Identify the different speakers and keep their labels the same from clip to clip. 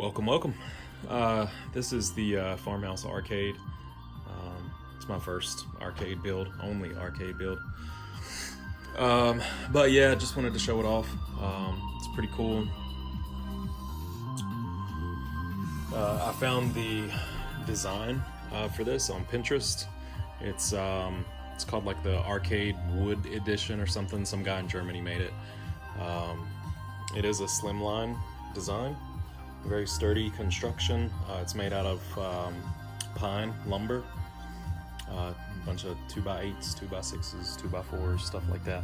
Speaker 1: Welcome. This is the Farmhouse arcade. It's my first arcade build, only arcade build. But yeah, just wanted to show it off. It's pretty cool. I found the design for this on Pinterest. It's called like the Arcade Wood Edition or something. Some guy in Germany made it. It is a slimline design, very sturdy construction. It's made out of pine lumber, a bunch of 2x8s, 2x6s, 2x4s, stuff like that.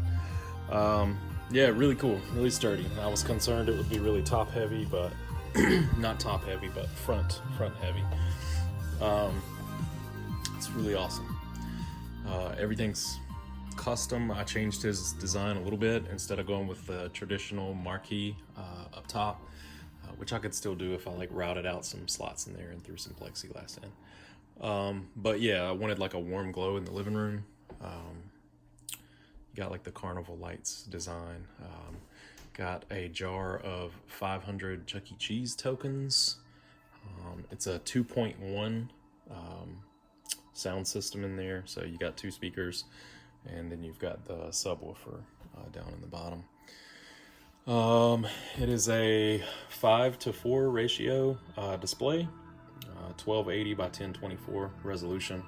Speaker 1: Yeah, really cool, really sturdy. I was concerned it would be really top heavy, but not top heavy, but front heavy. It's really awesome. Everything's custom. I changed his design a little bit. Instead of going with the traditional marquee up top, which I could still do if I like routed out some slots in there and threw some plexiglass in. But yeah, I wanted like a warm glow in the living room. Got like the carnival lights design. Got a jar of 500 Chuck E. Cheese tokens. It's a 2.1 sound system in there, so you got 2 speakers, and then you've got the subwoofer down in the bottom. It is a 5:4 ratio display, 1280 by 1024 resolution.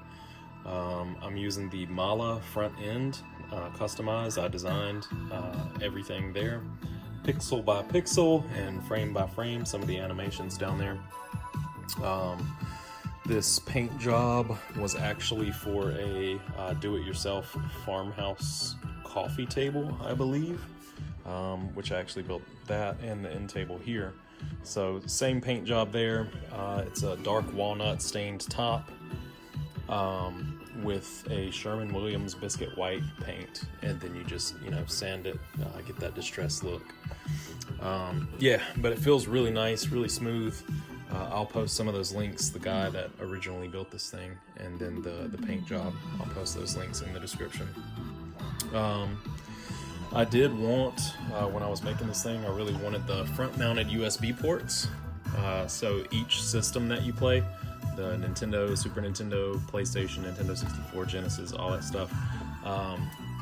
Speaker 1: I'm using the Mala front end, customized. I designed everything there, pixel by pixel and frame by frame, some of the animations down there. This paint job was actually for a do-it-yourself farmhouse coffee table, I believe, which I actually built that and the end table here. So same paint job there. It's a dark walnut stained top with a Sherwin-Williams biscuit white paint, and then you just sand it, get that distressed look. Yeah, but it feels really nice, really smooth. I'll post some of those links, the guy that originally built this thing, and then the paint job. I'll post those links in the description. I did want, when I was making this thing, I really wanted the front-mounted USB ports. So each system that you play, the Nintendo, Super Nintendo, PlayStation, Nintendo 64, Genesis, all that stuff,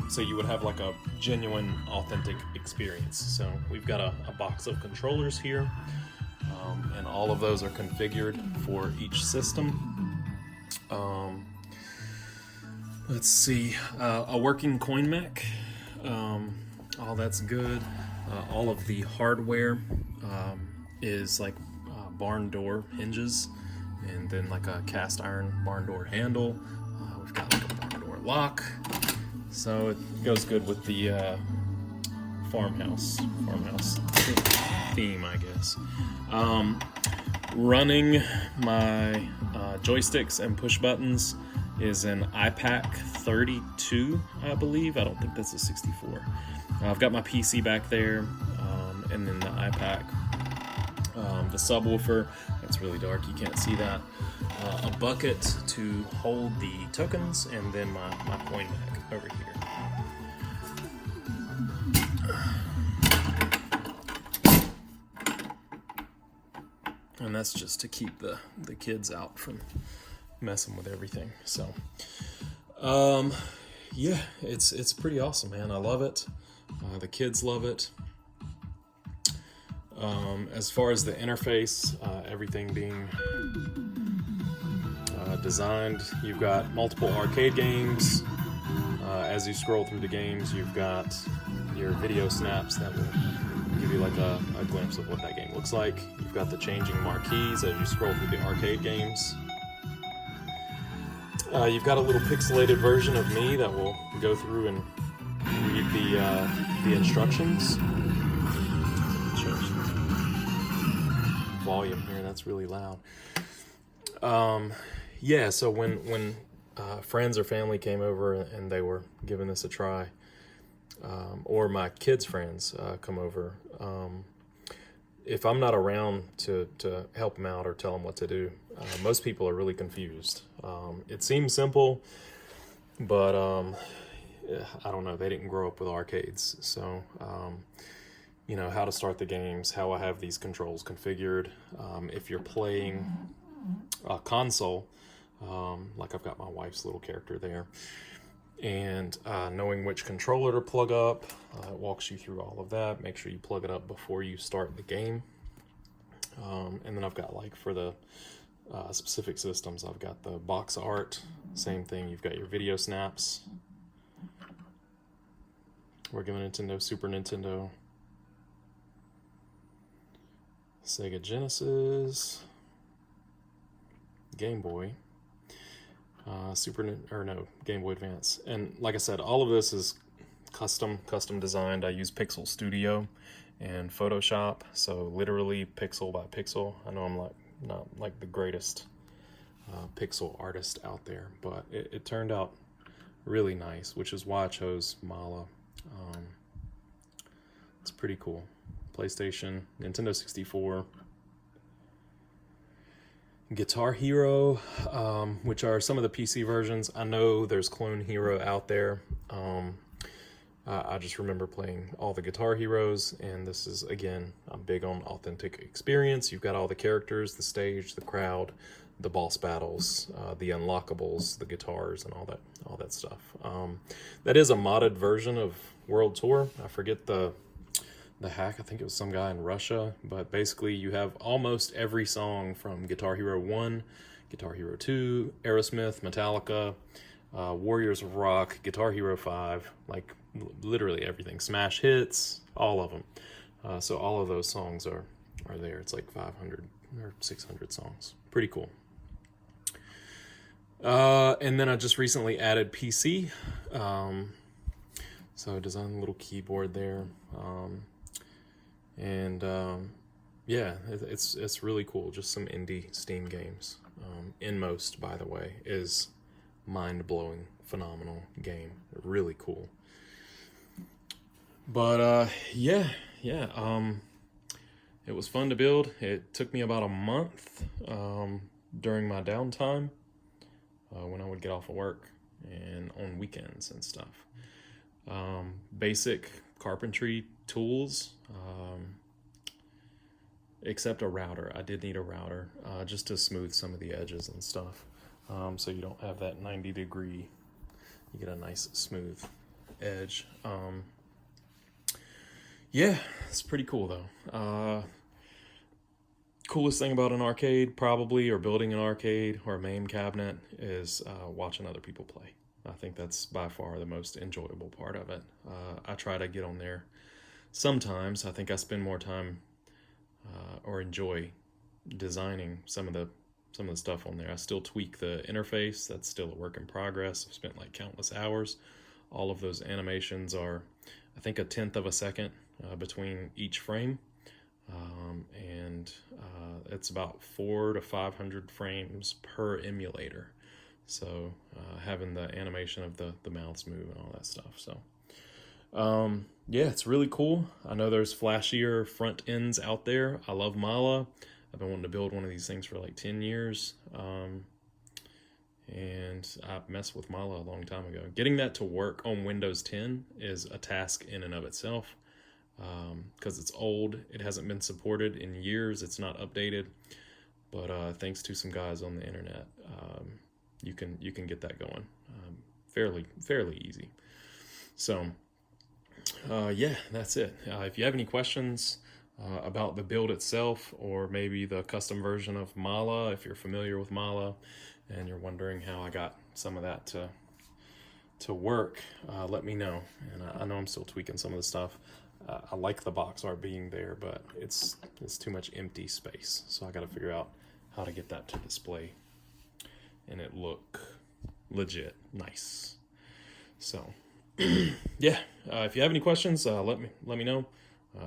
Speaker 1: so you would have like a genuine, authentic experience. So we've got a box of controllers here. And all of those are configured for each system. Let's see, a working coin mech, all that's good. All of the hardware is like barn door hinges, and then like a cast iron barn door handle. We've got like a barn door lock, so it goes good with the farmhouse theme, I guess. Running my joysticks and push buttons is an iPac 32, I believe. I don't think that's a 64. I've got my PC back there, and then the iPac, the subwoofer. It's really dark, you can't see that. A bucket to hold the tokens, and then my coin mech over here. And that's just to keep the kids out from messing with everything. So, yeah, it's pretty awesome, man. I love it. The kids love it. As far as the interface, everything being designed, you've got multiple arcade games. As you scroll through the games, you've got your video snaps that will give you like a glimpse of what that game looks like. You've got the changing marquees as you scroll through the arcade games. You've got a little pixelated version of me that will go through and read the instructions. Change the volume here, that's really loud. Yeah, so when friends or family came over and they were giving this a try, or my kids' friends come over, if I'm not around to help them out or tell them what to do, most people are really confused. It seems simple, but I don't know, they didn't grow up with arcades, so how to start the games, how I have these controls configured. If you're playing a console, like I've got my wife's little character there, and knowing which controller to plug up, it walks you through all of that. Make sure you plug it up before you start the game. And then I've got, like, for the specific systems, I've got the box art, same thing. You've got your video snaps. We're giving Nintendo, Super Nintendo, Sega Genesis, Game Boy, Game Boy Advance. And like I said, all of this is custom designed. I use Pixel Studio and Photoshop, so literally pixel by pixel. I know I'm not like the greatest pixel artist out there, but it turned out really nice, which is why I chose Mala. It's pretty cool. PlayStation, Nintendo 64, Guitar Hero, which are some of the PC versions. I know there's Clone Hero out there. I just remember playing all the Guitar Heroes, and this is, again, I'm big on authentic experience. You've got all the characters, the stage, the crowd, the boss battles, the unlockables, the guitars, and all that stuff. That is a modded version of World Tour. I forget the hack. I think it was some guy in Russia, but basically you have almost every song from Guitar Hero 1, Guitar Hero 2, Aerosmith, Metallica, Warriors of Rock, Guitar Hero 5, like literally everything. Smash Hits, all of them. So all of those songs are there. It's like 500 or 600 songs. Pretty cool. And then I just recently added PC. So I designed a little keyboard there. Yeah, it's really cool. Just some indie Steam games. Inmost, by the way, is mind-blowing, phenomenal game. Really cool. But yeah. It was fun to build. It took me about a month during my downtime when I would get off of work and on weekends and stuff. Basic carpentry tools, except a router. I did need a router just to smooth some of the edges and stuff, so you don't have that 90-degree. You get a nice smooth edge. Yeah, it's pretty cool though. Coolest thing about an arcade, probably, or building an arcade or a MAME cabinet, is watching other people play. I think that's by far the most enjoyable part of it. I try to get on there sometimes. I think I spend more time or enjoy designing some of the stuff on there. I still tweak the interface. That's still a work in progress. I've spent like countless hours. All of those animations are, I think, 1/10 of a second between each frame. And it's about 400 to 500 frames per emulator. So having the animation of the mouths move and all that stuff. So yeah, it's really cool. I know there's flashier front ends out there. I love Mala. I've been wanting to build one of these things for like 10 years. And I messed with Mala a long time ago. Getting that to work on Windows 10 is a task in and of itself. Because it's old, it hasn't been supported in years, it's not updated, but thanks to some guys on the internet, you can get that going fairly easy. So yeah, that's it. If you have any questions about the build itself, or maybe the custom version of Mala, if you're familiar with Mala and you're wondering how I got some of that to work, let me know. And I know I'm still tweaking some of the stuff. I like the box art being there, but it's too much empty space. So I got to figure out how to get that to display and it look legit nice. So yeah, if you have any questions, let me know.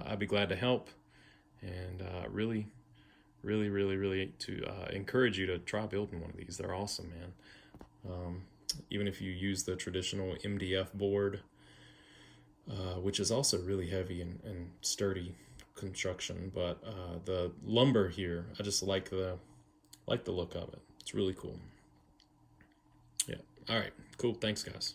Speaker 1: I'd be glad to help, and really to encourage you to try building one of these. They're awesome, man. Even if you use the traditional MDF board, which is also really heavy and sturdy construction, but the lumber here, I just like the look of it. It's really cool. Yeah. All right. Cool. Thanks, guys.